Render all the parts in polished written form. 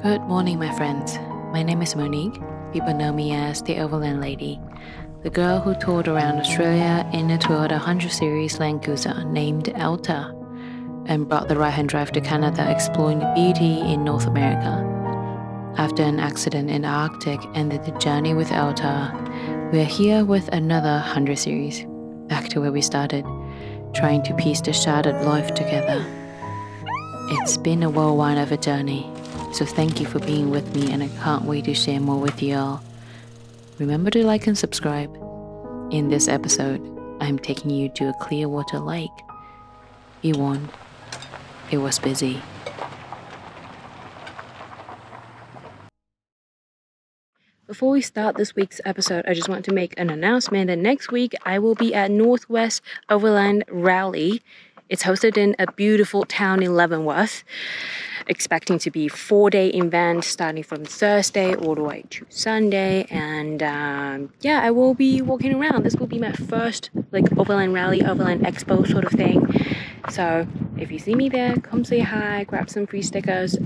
Good morning, my friends. My name is Monique. People know me as the Overland Lady, the girl who toured around Australia in a Toyota 100 Series Land Cruiser named Alta, and brought the right-hand drive to Canada exploring the beauty in North America. After an accident in the Arctic ended the journey with Alta, we're here with another 100 Series, back to where we started, trying to piece the shattered life together. It's been a whirlwind of a journey, so thank you for being with me, and I can't wait to share more with you all. Remember to like and subscribe. In this episode, I'm taking you to a Clearwater lake. Be warned, it was busy. Before we start this week's episode, I just want to make an announcement that next week I will be at Northwest Overland Rally. It's hosted in a beautiful town in Leavenworth. Expecting to be a 4-day event starting from Thursday all the way to Sunday, and I will be walking around. This will be my first Overland Rally, Overland Expo sort of thing. So if you see me there, come say hi, grab some free stickers.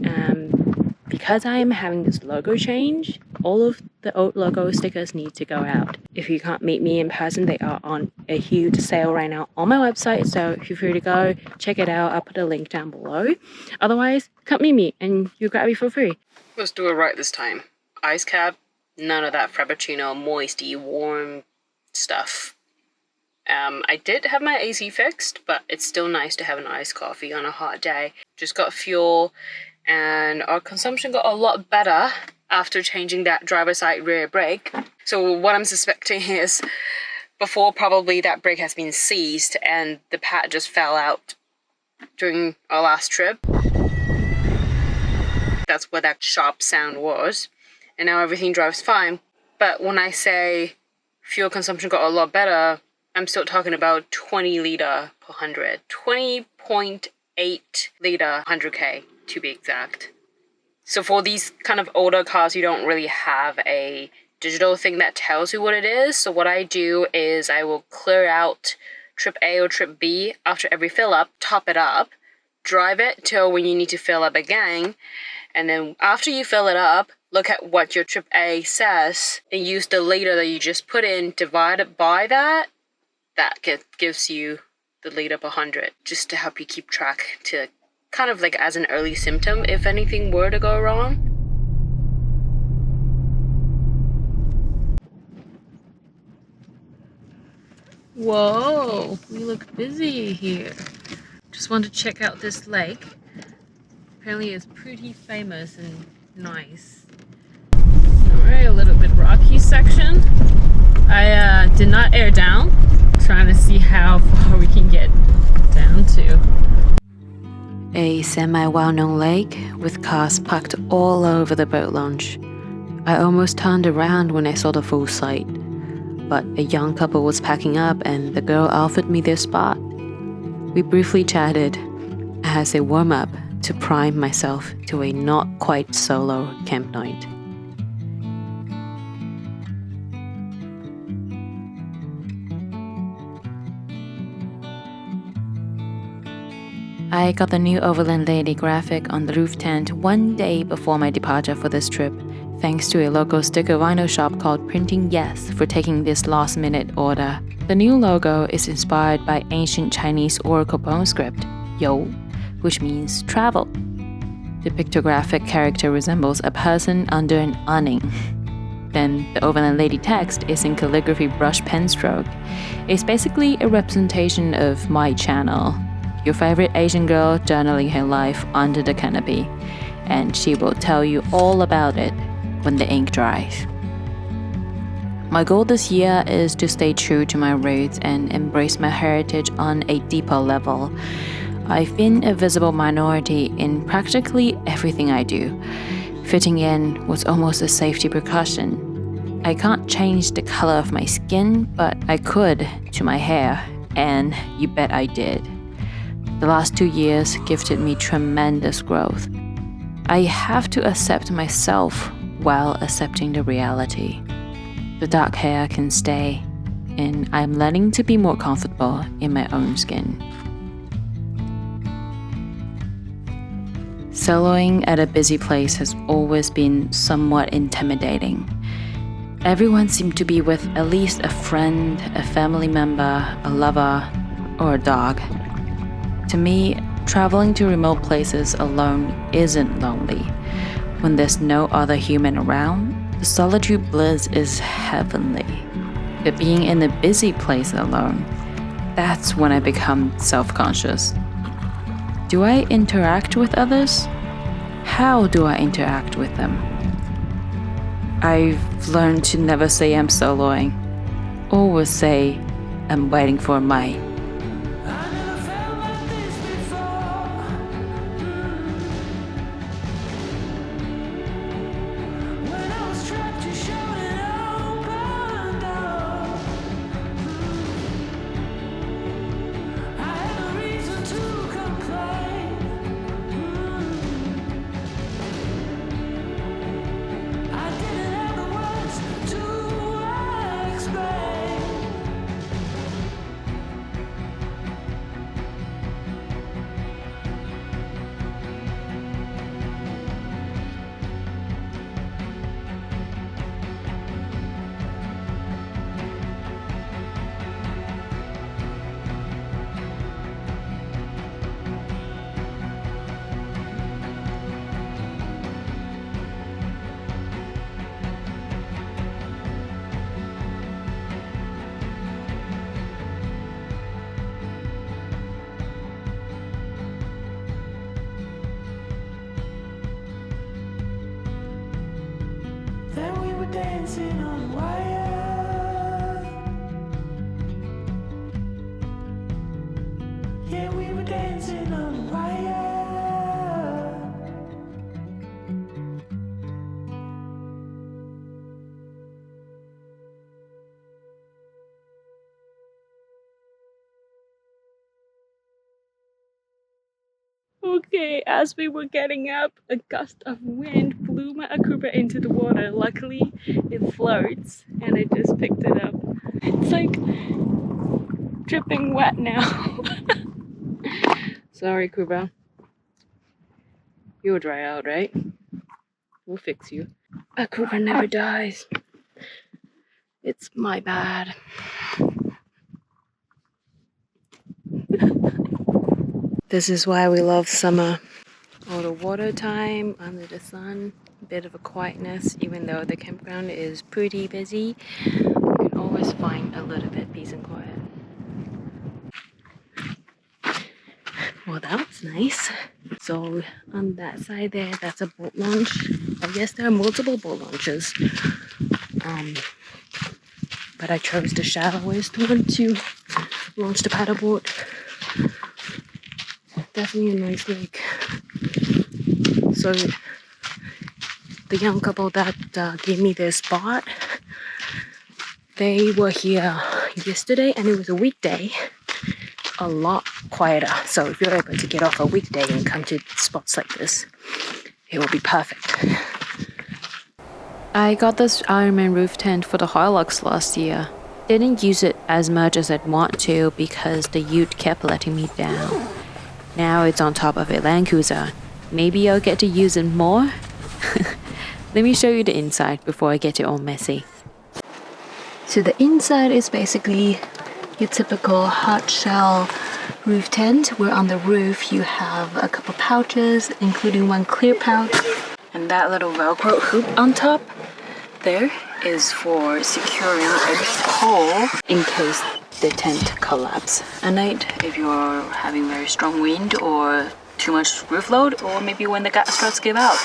Because I am having this logo change, all of the old logo stickers need to go out. If you can't meet me in person, they are on a huge sale right now on my website, so feel free to go check it out. I'll put a link down below. Otherwise, come meet me and you grab it for free. Let's do it right this time. Ice cap, none of that frappuccino, moisty, warm stuff. I did have my AC fixed, but it's still nice to have an iced coffee on a hot day. Just got fuel, and our consumption got a lot better after changing that driver's side rear brake. So what I'm suspecting is before probably that brake has been seized and the pad just fell out during our last trip. That's where that sharp sound was. And now everything drives fine. But when I say fuel consumption got a lot better, I'm still talking about 20 liter per 100. 20.8 liter 100k to be exact. So for these kind of older cars, you don't really have a digital thing that tells you what it is. So what I do is I will clear out trip A or trip B after every fill up, top it up, drive it till when you need to fill up again. And then after you fill it up, look at what your trip A says and use the liter that you just put in, divide it by that. That gives you the liter per 100, just to help you keep track, to kind of like as an early symptom if anything were to go wrong. Whoa, we look busy here. Just want to check out this lake. Apparently it's pretty famous and nice. Alright, a little bit rocky section. I did not air down. Trying to see how far we can get down to. A semi-well-known lake with cars parked all over the boat launch. I almost turned around when I saw the full sight, but a young couple was packing up and the girl offered me their spot. We briefly chatted as a warm-up to prime myself to a not quite solo camp night. I got the new Overland Lady graphic on the roof tent one day before my departure for this trip, thanks to a local sticker vinyl shop called Printing Yes for taking this last-minute order. The new logo is inspired by ancient Chinese oracle poem script, Yo, which means travel. The pictographic character resembles a person under an awning. Then the Overland Lady text is in calligraphy brush pen stroke. It's basically a representation of my channel. Your favorite Asian girl journaling her life under the canopy, and she will tell you all about it when the ink dries. My goal this year is to stay true to my roots and embrace my heritage on a deeper level. I've been a visible minority in practically everything I do. Fitting in was almost a safety precaution. I can't change the color of my skin, but I could to my hair, and you bet I did. The last 2 years gifted me tremendous growth. I have to accept myself while accepting the reality. The dark hair can stay, and I'm learning to be more comfortable in my own skin. Soloing at a busy place has always been somewhat intimidating. Everyone seemed to be with at least a friend, a family member, a lover, or a dog. To me, traveling to remote places alone isn't lonely. When there's no other human around, the solitude bliss is heavenly. But being in a busy place alone, that's when I become self-conscious. Do I interact with others? How do I interact with them? I've learned to never say I'm soloing. Always say I'm waiting for my. Then we were dancing on wire. Yeah, we were dancing on wire. Okay, as we were getting up, a gust of wind blew my Akuba into the water. Luckily, it floats and I just picked it up. It's like dripping wet now. Sorry, Kuba. You'll dry out, right? We'll fix you. Akuba never dies. It's my bad. This is why we love summer. All the water time under the sun, a bit of a quietness, even though the campground is pretty busy. You can always find a little bit peace and quiet. Well, that was nice. So on that side there, that's a boat launch. I guess there are multiple boat launches. But I chose the shallowest one to launch the paddleboard. Definitely a nice lake. So the young couple that gave me their spot, they were here yesterday and it was a weekday, a lot quieter. So if you're able to get off a weekday and come to spots like this, it will be perfect. I got this Ironman roof tent for the Hilux last year. Didn't use it as much as I'd want to because the ute kept letting me down. Now it's on top of a Land Cruiser. Maybe I'll get to use it more? Let me show you the inside before I get it all messy. So the inside is basically your typical hard shell roof tent, where on the roof you have a couple pouches, including one clear pouch. And that little Velcro hoop on top there is for securing a pole in case the tent collapses at night if you're having very strong wind or too much roof load, or maybe when the gas starts to give out.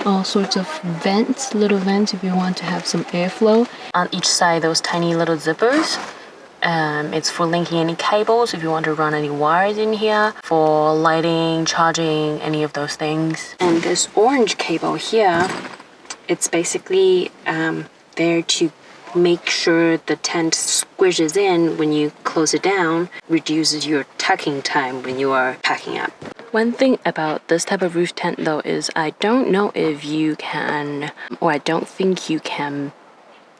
All sorts of vents, little vents if you want to have some airflow. On each side, those tiny little zippers. It's for linking any cables if you want to run any wires in here, for lighting, charging, any of those things. And this orange cable here, it's basically there to make sure the tent squishes in when you close it down, reduces your tucking time when you are packing up. One thing about this type of roof tent though is I don't know if you can, or I don't think you can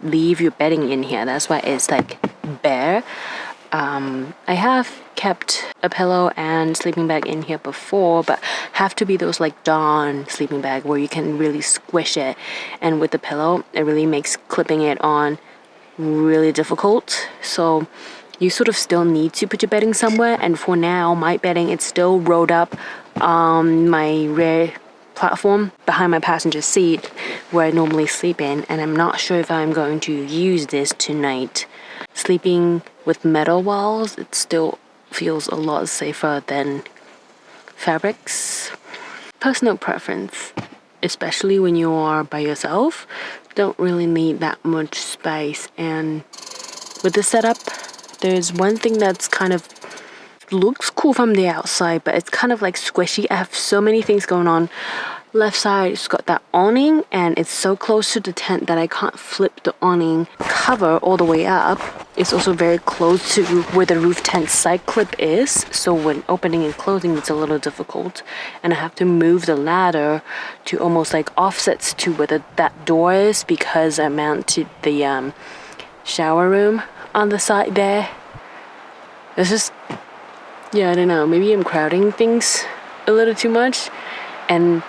leave your bedding in here. That's why it's like bare. I have kept a pillow and sleeping bag in here before, but have to be those like dawn sleeping bag where you can really squish it, and with the pillow it really makes clipping it on really difficult. So you sort of still need to put your bedding somewhere, and for now my bedding, it's still rolled up on my rear platform behind my passenger seat where I normally sleep in, and I'm not sure if I'm going to use this tonight. Sleeping with metal walls, it still feels a lot safer than fabrics. Personal preference, especially when you are by yourself, don't really need that much space. And with this setup, there's one thing that's kind of looks cool from the outside, but it's kind of like squishy. I have so many things going on. Left side, it's got that awning, and it's so close to the tent that I can't flip the awning cover all the way up. It's also very close to where the roof tent side clip is, so when opening and closing it's a little difficult, and I have to move the ladder to almost like offsets to where that door is, because I mounted the shower room on the side there. It's just, yeah, I don't know, maybe I'm crowding things a little too much, and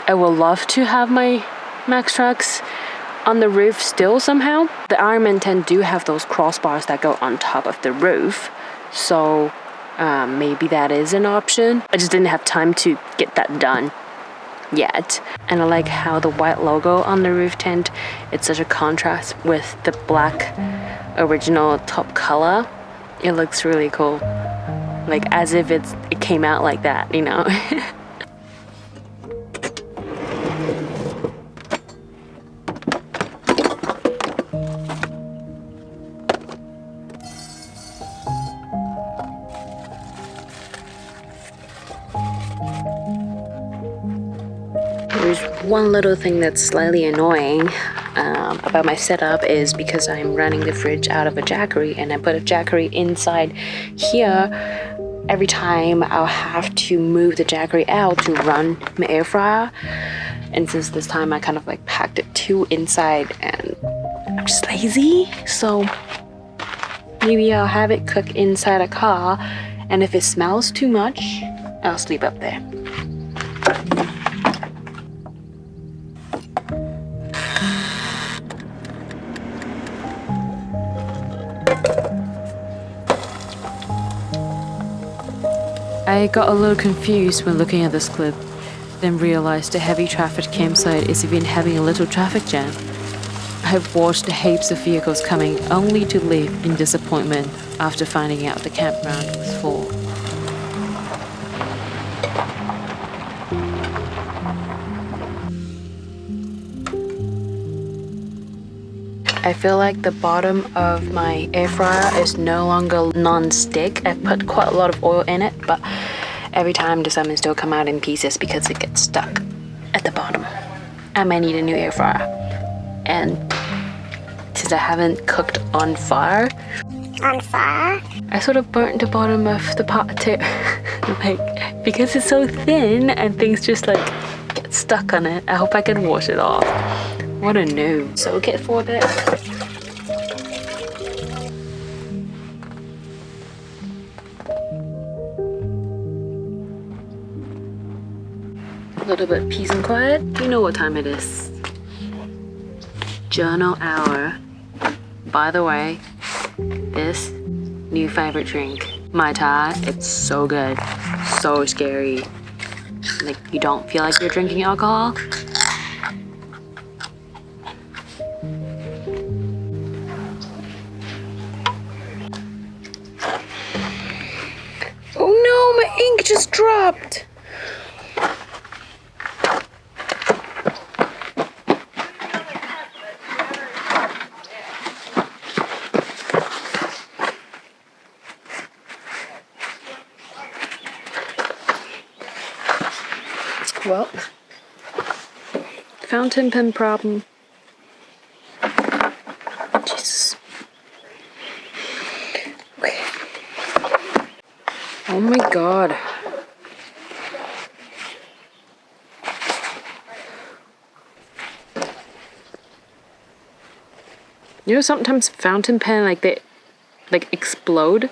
I would love to have my Max Trucks on the roof still somehow. The Ironman tent do have those crossbars that go on top of the roof, so maybe that is an option. I just didn't have time to get that done yet. And I like how the white logo on the roof tent, it's such a contrast with the black original top color. It looks really cool, like as if it came out like that, you know. There's one little thing that's slightly annoying about my setup is because I'm running the fridge out of a Jackery, and I put a Jackery inside here. Every time I'll have to move the Jackery out to run my air fryer, and since this time I kind of like packed it too inside and I'm just lazy, so maybe I'll have it cook inside a car, and if it smells too much I'll sleep up there. I got a little confused when looking at this clip, then realized the heavy traffic campsite is even having a little traffic jam. I've watched heaps of vehicles coming only to leave in disappointment after finding out the campground was full. I feel like the bottom of my air fryer is no longer non-stick. I put quite a lot of oil in it, but every time the salmon still come out in pieces because it gets stuck at the bottom. I might need a new air fryer. And since I haven't cooked on fire, I sort of burnt the bottom of the pot too. Like, because it's so thin and things just like get stuck on it. I hope I can wash it off. What a noob. Soak it for a bit. A little bit peace and quiet. You know what time it is. Journal hour. By the way, this new favorite drink, Mai Tai, it's so good. So scary. Like, you don't feel like you're drinking alcohol. Oh no, my ink just dropped. Well, fountain pen problem. Jesus. Okay. Oh my god. You know, sometimes fountain pen, like like explode.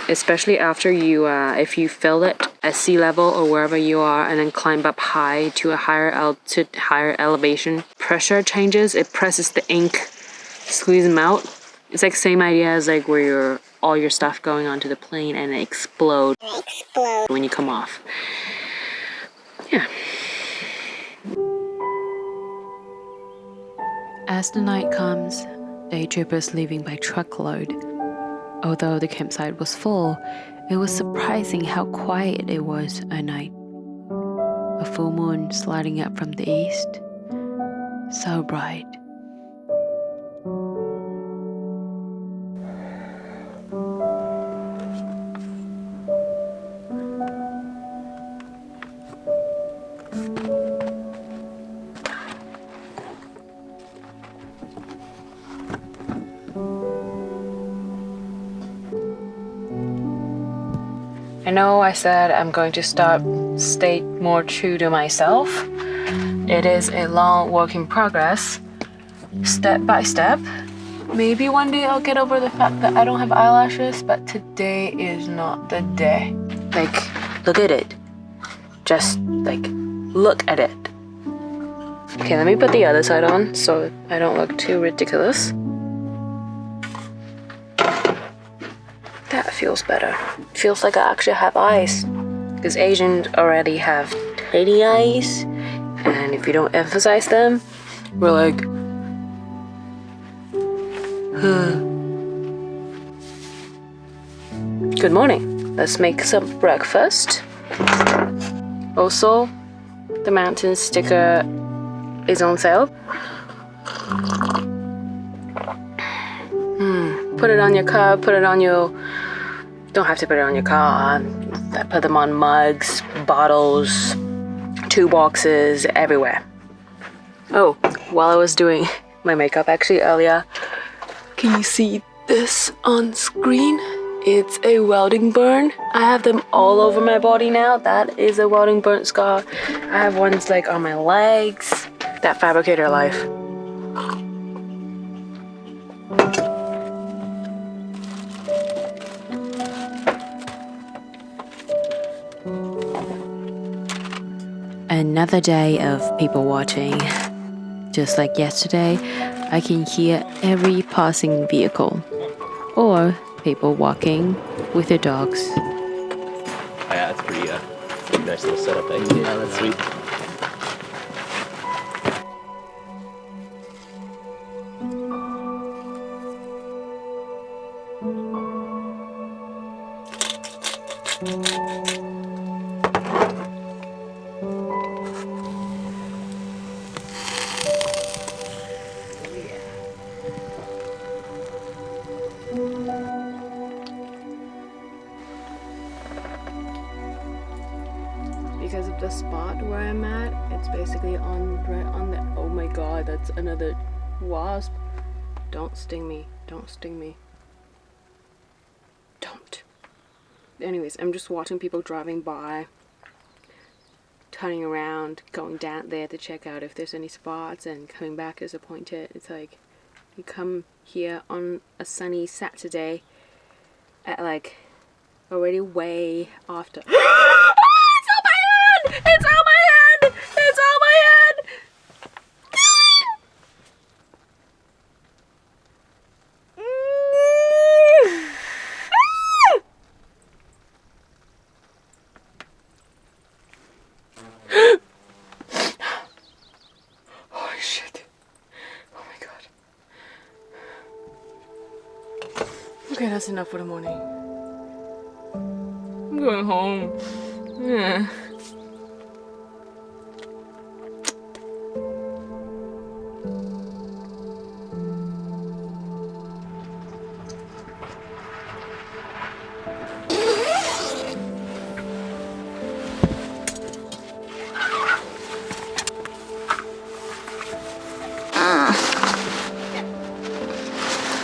Especially after you, if you fill it at sea level or wherever you are, and then climb up high to a higher altitude, higher elevation, pressure changes. It presses the ink, squeeze them out. It's like same idea as like where all your stuff going onto the plane and it explode when you come off. Yeah. As the night comes, day trippers leaving by truckload. Although the campsite was full, it was surprising how quiet it was at night. A full moon sliding up from the east, so bright. I know I said I'm going to stay more true to myself. It is a long work in progress, step by step. Maybe one day I'll get over the fact that I don't have eyelashes, but today is not the day. Like, look at it. Just, like, look at it. Okay, let me put the other side on so I don't look too ridiculous. That feels better. Feels like I actually have eyes. Because Asians already have tiny eyes. And if you don't emphasize them, we're like, Good morning. Let's make some breakfast. Also, the mountain sticker is on sale. Put it on your cup, put it on your... Don't have to put it on your car. I put them on mugs, bottles, toolboxes, everywhere. Oh, while I was doing my makeup actually earlier, can you see this on screen? It's a welding burn. I have them all over my body now. That is a welding burn scar. I have ones like on my legs. That fabricator life. Another day of people watching. Just like yesterday, I can hear every passing vehicle or people walking with their dogs. Yeah, it's pretty nice little setup. Yeah, that's sweet. Because of the spot where I'm at, it's basically right on the... Oh my god, that's another wasp. Don't sting me. Don't sting me. Don't. Anyways, I'm just watching people driving by, turning around, going down there to check out if there's any spots, and coming back disappointed. It's like, you come here on a sunny Saturday at like already way after... It's on my head! It's on my head! Holy shit. Oh my god. Okay, that's enough for the morning. I'm going home. Yeah.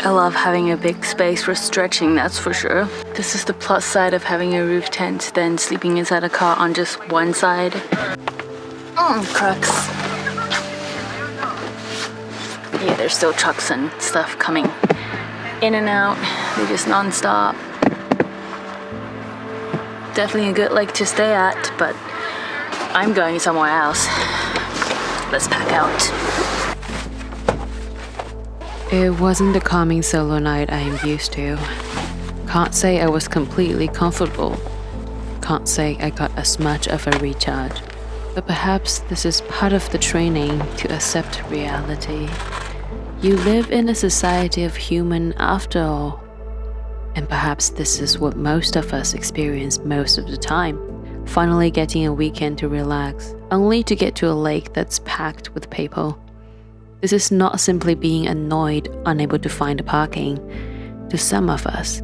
I love having a big space for stretching, that's for sure. This is the plus side of having a roof tent than sleeping inside a car on just one side. Crux. Yeah, there's still trucks and stuff coming in and out. They're just non-stop. Definitely a good lake to stay at, but I'm going somewhere else. Let's pack out. It wasn't the calming solo night I am used to. Can't say I was completely comfortable. Can't say I got as much of a recharge. But perhaps this is part of the training to accept reality. You live in a society of human after all. And perhaps this is what most of us experience most of the time. Finally getting a weekend to relax, only to get to a lake that's packed with people. This is not simply being annoyed, unable to find a parking. To some of us,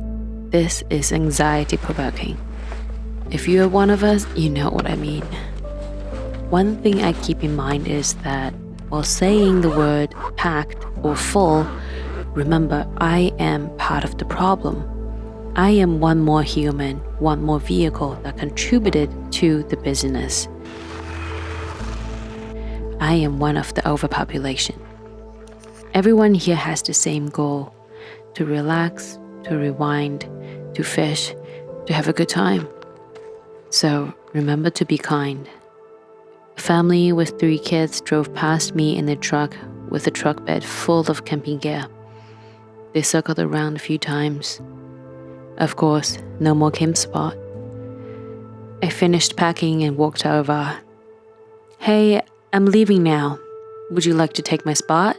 this is anxiety-provoking. If you are one of us, you know what I mean. One thing I keep in mind is that while saying the word packed or full, remember I am part of the problem. I am one more human, one more vehicle that contributed to the business. I am one of the overpopulation. Everyone here has the same goal: to relax, to rewind, to fish, to have a good time. So remember to be kind. A family with 3 kids drove past me in a truck with a truck bed full of camping gear. They circled around a few times. Of course, no more camp spot. I finished packing and walked over. Hey, I'm leaving now. Would you like to take my spot?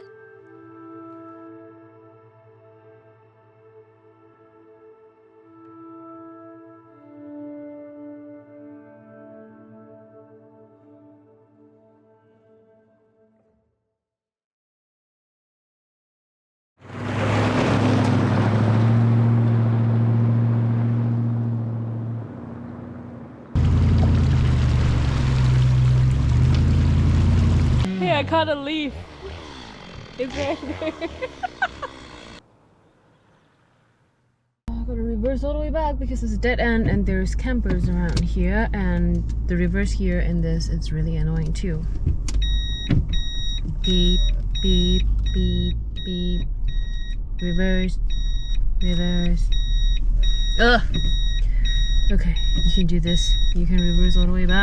Hey, I caught a leaf. It's right there. I gotta reverse all the way back because it's a dead end and there's campers around here, and the reverse here in this is really annoying too. Beep, beep, beep, beep. Reverse, reverse. Ugh. Okay, you can do this. You can reverse all the way back.